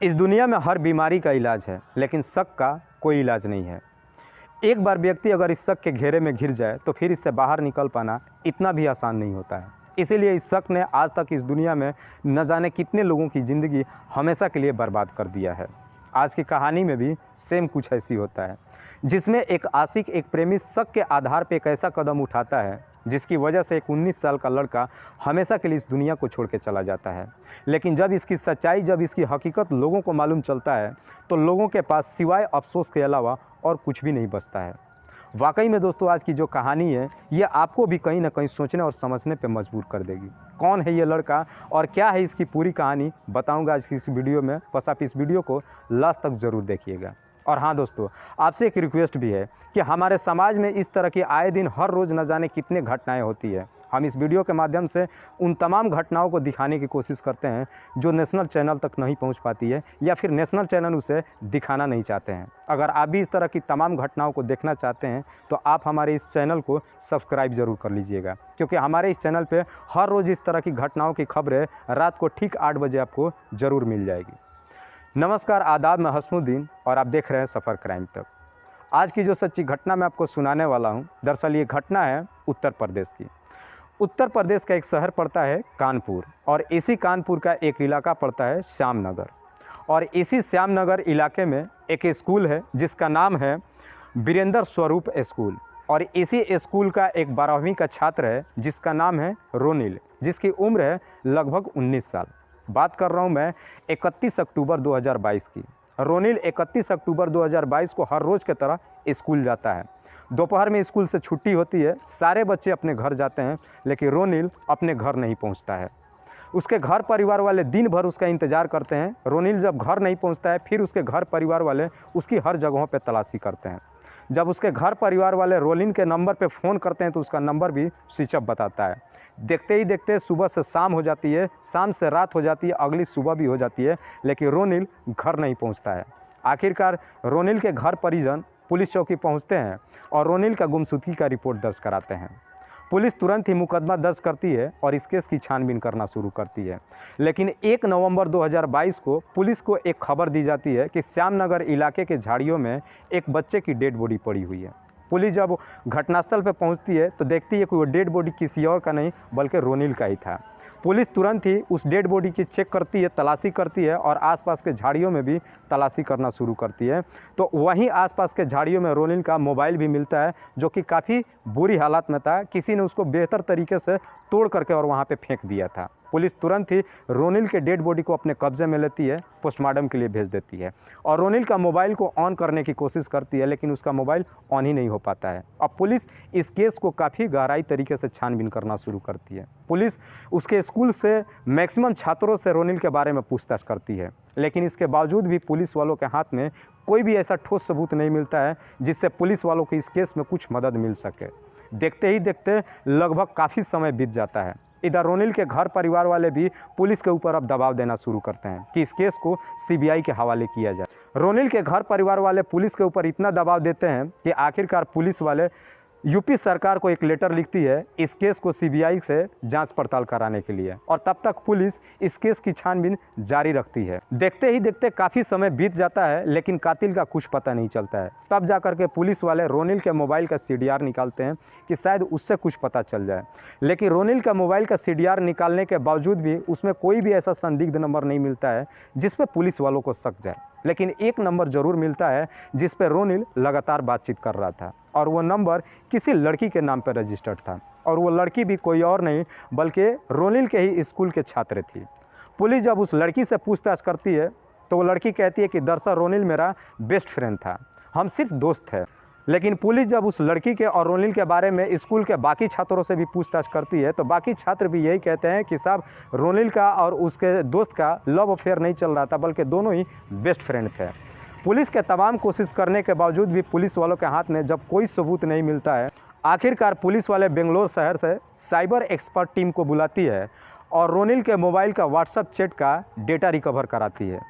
इस दुनिया में हर बीमारी का इलाज है, लेकिन शक का कोई इलाज नहीं है। एक बार व्यक्ति अगर इस शक के घेरे में घिर जाए तो फिर इससे बाहर निकल पाना इतना भी आसान नहीं होता है। इसीलिए इस शक ने आज तक इस दुनिया में न जाने कितने लोगों की ज़िंदगी हमेशा के लिए बर्बाद कर दिया है। आज की कहानी में भी सेम कुछ ऐसी होता है, जिसमें एक आशिक एक प्रेमी शक के आधार पर एक ऐसा कदम उठाता है जिसकी वजह से एक 19 साल का लड़का हमेशा के लिए इस दुनिया को छोड़ के चला जाता है। लेकिन जब इसकी सच्चाई, जब इसकी हकीकत लोगों को मालूम चलता है तो लोगों के पास सिवाय अफसोस के अलावा और कुछ भी नहीं बचता है। वाकई में दोस्तों, आज की जो कहानी है ये आपको भी कहीं ना कहीं सोचने और समझने पे मजबूर कर देगी। कौन है ये लड़का और क्या है इसकी पूरी कहानी, बताऊंगा आज की इस वीडियो में। बस आप इस वीडियो को लास्ट तक ज़रूर देखिएगा। और हाँ दोस्तों, आपसे एक रिक्वेस्ट भी है कि हमारे समाज में इस तरह की आए दिन हर रोज़ न जाने कितने घटनाएं होती है। हम इस वीडियो के माध्यम से उन तमाम घटनाओं को दिखाने की कोशिश करते हैं जो नेशनल चैनल तक नहीं पहुंच पाती है या फिर नेशनल चैनल उसे दिखाना नहीं चाहते हैं। अगर आप भी इस तरह की तमाम घटनाओं को देखना चाहते हैं तो आप हमारे इस चैनल को सब्सक्राइब ज़रूर कर लीजिएगा, क्योंकि हमारे इस चैनल पर हर रोज़ इस तरह की घटनाओं की खबरें रात को ठीक 8 बजे आपको ज़रूर मिल जाएगी। नमस्कार, आदाब, मैं हसमुद्दीन और आप देख रहे हैं सफ़र क्राइम तक। आज की जो सच्ची घटना मैं आपको सुनाने वाला हूं, दरअसल ये घटना है उत्तर प्रदेश की। उत्तर प्रदेश का एक शहर पड़ता है कानपुर, और इसी कानपुर का एक इलाका पड़ता है श्यामनगर। और इसी श्यामनगर इलाके में एक स्कूल है जिसका नाम है वीरेंद्र स्वरूप स्कूल। और इसी स्कूल का एक 12वीं का छात्र है जिसका नाम है रोनिल, जिसकी उम्र है लगभग 19 साल। बात कर रहा हूँ मैं 31 अक्टूबर 2022 की। रोनिल 31 अक्टूबर 2022 को हर रोज़ की तरह स्कूल जाता है। दोपहर में स्कूल से छुट्टी होती है, सारे बच्चे अपने घर जाते हैं, लेकिन रोनिल अपने घर नहीं पहुंचता है। उसके घर परिवार वाले दिन भर उसका इंतज़ार करते हैं। रोनिल जब घर नहीं पहुंचता है, फिर उसके घर परिवार वाले उसकी हर जगहों पर तलाशी करते हैं। जब उसके घर परिवार वाले रोनिल के नंबर पर फ़ोन करते हैं तो उसका नंबर भी स्विच ऑफ बताता है। देखते ही देखते सुबह से शाम हो जाती है, शाम से रात हो जाती है, अगली सुबह भी हो जाती है, लेकिन रोनिल घर नहीं पहुंचता है। आखिरकार रोनिल के घर परिजन पुलिस चौकी पहुंचते हैं और रोनिल का गुमशुदगी का रिपोर्ट दर्ज कराते हैं। पुलिस तुरंत ही मुकदमा दर्ज करती है और इस केस की छानबीन करना शुरू करती है। लेकिन 1 नवंबर 2022 को पुलिस को एक खबर दी जाती है कि श्यामनगर इलाके के झाड़ियों में एक बच्चे की डेड बॉडी पड़ी हुई है। पुलिस जब घटनास्थल पर पहुंचती है तो देखती है कि वो डेड बॉडी किसी और का नहीं बल्कि रोनिल का ही था। पुलिस तुरंत ही उस डेड बॉडी की चेक करती है, तलाशी करती है और आसपास के झाड़ियों में भी तलाशी करना शुरू करती है। तो वहीं आसपास के झाड़ियों में रोनिल का मोबाइल भी मिलता है, जो कि काफ़ी बुरी हालत में था। किसी ने उसको बेहतर तरीके से तोड़ करके और वहाँ पे फेंक दिया था। पुलिस तुरंत ही रोनिल के डेड बॉडी को अपने कब्जे में लेती है, पोस्टमार्टम के लिए भेज देती है और रोनिल का मोबाइल को ऑन करने की कोशिश करती है, लेकिन उसका मोबाइल ऑन ही नहीं हो पाता है। अब पुलिस इस केस को काफ़ी गहराई तरीके से छानबीन करना शुरू करती है। पुलिस उसके स्कूल से मैक्सिमम छात्रों से रोनिल के बारे में पूछताछ करती है, लेकिन इसके बावजूद भी पुलिस वालों के हाथ में कोई भी ऐसा ठोस सबूत नहीं मिलता है जिससे पुलिस वालों को इस केस में कुछ मदद मिल सके। देखते ही देखते लगभग काफ़ी समय बीत जाता है। इधर रोनिल के घर परिवार वाले भी पुलिस के ऊपर अब दबाव देना शुरू करते हैं कि इस केस को सीबीआई के हवाले किया जाए। रोनिल के घर परिवार वाले पुलिस के ऊपर इतना दबाव देते हैं कि आखिरकार पुलिस वाले यूपी सरकार को एक लेटर लिखती है इस केस को सीबीआई से जांच पड़ताल कराने के लिए, और तब तक पुलिस इस केस की छानबीन जारी रखती है। देखते ही देखते काफ़ी समय बीत जाता है, लेकिन कातिल का कुछ पता नहीं चलता है। तब जाकर के पुलिस वाले रोनिल के मोबाइल का सीडीआर निकालते हैं कि शायद उससे कुछ पता चल जाए, लेकिन रोनिल का मोबाइल का सीडीआर निकालने के बावजूद भी उसमें कोई भी ऐसा संदिग्ध नंबर नहीं मिलता है जिस पर पुलिस वालों को शक जाए। लेकिन एक नंबर ज़रूर मिलता है जिस पर रोनिल लगातार बातचीत कर रहा था, और वो नंबर किसी लड़की के नाम पर रजिस्टर्ड था, और वो लड़की भी कोई और नहीं बल्कि रोनिल के ही स्कूल के छात्र थी। पुलिस जब उस लड़की से पूछताछ करती है तो वो लड़की कहती है कि दरअसल रोनिल मेरा बेस्ट फ्रेंड था, हम सिर्फ दोस्त थे। लेकिन पुलिस जब उस लड़की के और रोनिल के बारे में स्कूल के बाकी छात्रों से भी पूछताछ करती है तो बाकी छात्र भी यही कहते हैं कि साहब रोनिल का और उसके दोस्त का लव अफेयर नहीं चल रहा था, बल्कि दोनों ही बेस्ट फ्रेंड थे। पुलिस के तमाम कोशिश करने के बावजूद भी पुलिस वालों के हाथ में जब कोई सबूत नहीं मिलता है, आखिरकार पुलिस वाले बेंगलोर शहर से साइबर एक्सपर्ट टीम को बुलाती है और रोनिल के मोबाइल का व्हाट्सएप चैट का डेटा रिकवर कराती है।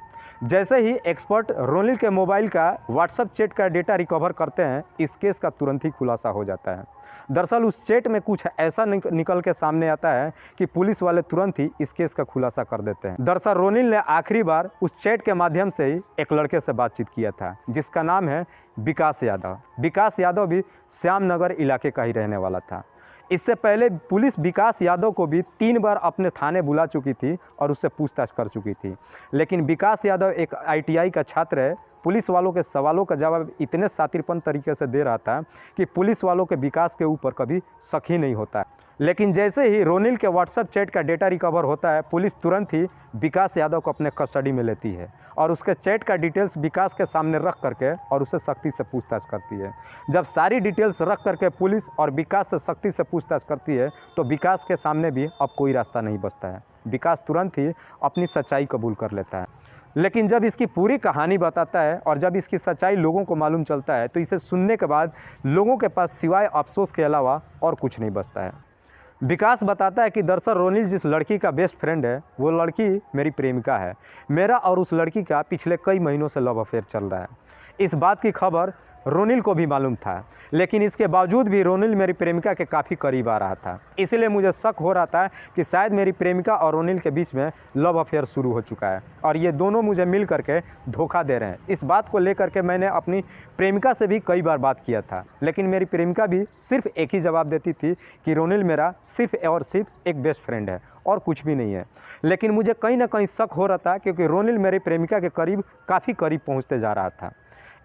जैसे ही एक्सपर्ट रोनिल के मोबाइल का व्हाट्सएप चैट का डेटा रिकवर करते हैं, इस केस का तुरंत ही खुलासा हो जाता है। दरअसल उस चैट में कुछ ऐसा निकल के सामने आता है कि पुलिस वाले तुरंत ही इस केस का खुलासा कर देते हैं। दरअसल रोनिल ने आखिरी बार उस चैट के माध्यम से ही एक लड़के से बातचीत किया था, जिसका नाम है विकास यादव। विकास यादव भी श्यामनगर इलाके का ही रहने वाला था। इससे पहले पुलिस विकास यादव को भी 3 बार अपने थाने बुला चुकी थी और उससे पूछताछ कर चुकी थी, लेकिन विकास यादव एक ITI का छात्र है। पुलिस वालों के सवालों का जवाब इतने शातिरपन तरीके से दे रहा था कि पुलिस वालों के विकास के ऊपर कभी शक ही नहीं होता है। लेकिन जैसे ही रोनिल के व्हाट्सएप चैट का डेटा रिकवर होता है, पुलिस तुरंत ही विकास यादव को अपने कस्टडी में लेती है और उसके चैट का डिटेल्स विकास के सामने रख करके और उससे सख्ती से पूछताछ करती है। जब सारी डिटेल्स रख करके पुलिस और विकास से सख्ती से पूछताछ करती है, तो विकास के सामने भी अब कोई रास्ता नहीं बचता है। विकास तुरंत ही अपनी सच्चाई कबूल कर लेता है। लेकिन जब इसकी पूरी कहानी बताता है और जब इसकी सच्चाई लोगों को मालूम चलता है, तो इसे सुनने के बाद लोगों के पास सिवाय अफसोस के अलावा और कुछ नहीं बचता है। विकास बताता है कि दरअसल रोनिल जिस लड़की का बेस्ट फ्रेंड है, वो लड़की मेरी प्रेमिका है। मेरा और उस लड़की का पिछले कई महीनों से लव अफेयर चल रहा है। इस बात की खबर रोनिल को भी मालूम था, लेकिन इसके बावजूद भी रोनिल मेरी प्रेमिका के काफ़ी करीब आ रहा था। इसलिए मुझे शक हो रहा था कि शायद मेरी प्रेमिका और रोनिल के बीच में लव अफेयर शुरू हो चुका है और ये दोनों मुझे मिल करके धोखा दे रहे हैं। इस बात को लेकर के मैंने अपनी प्रेमिका से भी कई बार बात किया था, लेकिन मेरी प्रेमिका भी सिर्फ एक ही जवाब देती थी कि रोनिल मेरा सिर्फ और सिर्फ एक बेस्ट फ्रेंड है और कुछ भी नहीं है। लेकिन मुझे कहीं ना कहीं शक हो रहा था, क्योंकि रोनिल मेरी प्रेमिका के करीब काफ़ी करीब पहुँचते जा रहा था।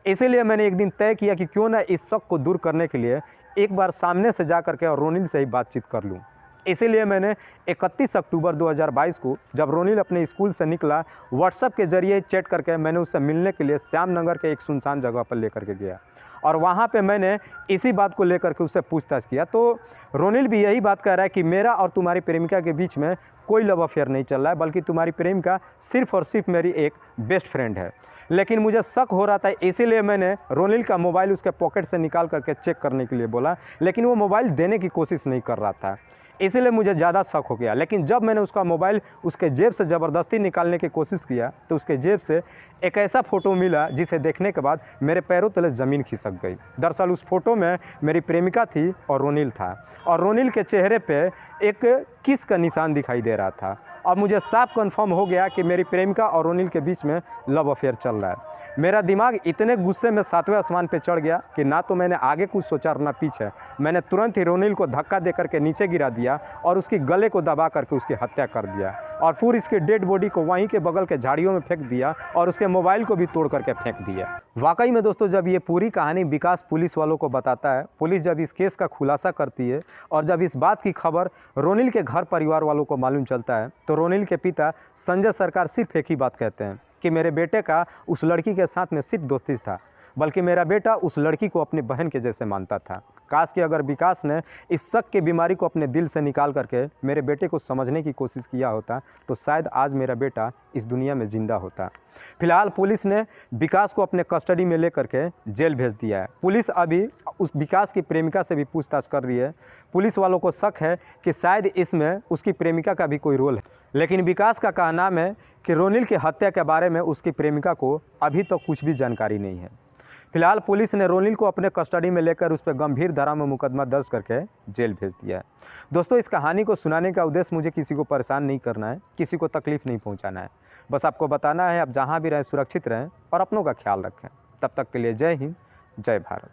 इसीलिए मैंने एक दिन तय किया कि क्यों ना इस शक को दूर करने के लिए एक बार सामने से जा करके और रोनिल से ही बातचीत कर लूं। इसीलिए मैंने 31 अक्टूबर 2022 को, जब रोनिल अपने स्कूल से निकला, व्हाट्सएप के जरिए चैट करके मैंने उससे मिलने के लिए श्यामनगर के एक सुनसान जगह पर लेकर के गया और वहाँ पे मैंने इसी बात को लेकर के उससे पूछताछ किया। तो रोनिल भी यही बात कह रहा है कि मेरा और तुम्हारी प्रेमिका के बीच में कोई लव अफेयर नहीं चल रहा है, बल्कि तुम्हारी प्रेमिका सिर्फ और सिर्फ मेरी एक बेस्ट फ्रेंड है। लेकिन मुझे शक हो रहा था, इसीलिए मैंने रोनिल का मोबाइल उसके पॉकेट से निकाल करके चेक करने के लिए बोला, लेकिन वो मोबाइल देने की कोशिश नहीं कर रहा था। इसीलिए मुझे ज़्यादा शक हो गया। लेकिन जब मैंने उसका मोबाइल उसके जेब से ज़बरदस्ती निकालने की कोशिश किया, तो उसके जेब से एक ऐसा फ़ोटो मिला जिसे देखने के बाद मेरे पैरों तले ज़मीन खिसक गई। दरअसल उस फोटो में मेरी प्रेमिका थी और रोनिल था, और रोनिल के चेहरे पे एक किस का निशान दिखाई दे रहा था। अब मुझे साफ कन्फर्म हो गया कि मेरी प्रेमिका और रोनिल के बीच में लव अफेयर चल रहा है। मेरा दिमाग इतने गुस्से में 7वें आसमान पे चढ़ गया कि ना तो मैंने आगे कुछ सोचा और ना पीछे। मैंने तुरंत ही रोनिल को धक्का दे करके नीचे गिरा दिया और उसकी गले को दबा करके उसकी हत्या कर दिया और फिर इसके डेड बॉडी को वहीं के बगल के झाड़ियों में फेंक दिया और उसके मोबाइल को भी तोड़ करके फेंक दिया। वाकई में दोस्तों, जब ये पूरी कहानी विकास पुलिस वालों को बताता है, पुलिस जब इस केस का खुलासा करती है और जब इस बात की खबर रोनिल के घर परिवार वालों को मालूम चलता है, तो रोनिल के पिता संजय सरकार सिर्फ एक ही बात कहते हैं कि मेरे बेटे का उस लड़की के साथ में सिर्फ दोस्ती था, बल्कि मेरा बेटा उस लड़की को अपनी बहन के जैसे मानता था। काश कि अगर विकास ने इस शक की बीमारी को अपने दिल से निकाल करके मेरे बेटे को समझने की कोशिश किया होता, तो शायद आज मेरा बेटा इस दुनिया में जिंदा होता। फिलहाल पुलिस ने विकास को अपने कस्टडी में लेकर के जेल भेज दिया है। पुलिस अभी उस विकास की प्रेमिका से भी पूछताछ कर रही है। पुलिस वालों को शक है कि शायद इसमें उसकी प्रेमिका का भी कोई रोल है, लेकिन विकास का कहना है कि रोनिल की हत्या के बारे में उसकी प्रेमिका को अभी तक तो कुछ भी जानकारी नहीं है। फिलहाल पुलिस ने रोनिल को अपने कस्टडी में लेकर उस पर गंभीर धारा में मुकदमा दर्ज करके जेल भेज दिया है। दोस्तों, इस कहानी को सुनाने का उद्देश्य मुझे किसी को परेशान नहीं करना है, किसी को तकलीफ़ नहीं पहुंचाना है। बस आपको बताना है आप जहां भी रहें सुरक्षित रहें और अपनों का ख्याल रखें। तब तक के लिए जय हिंद, जय भारत।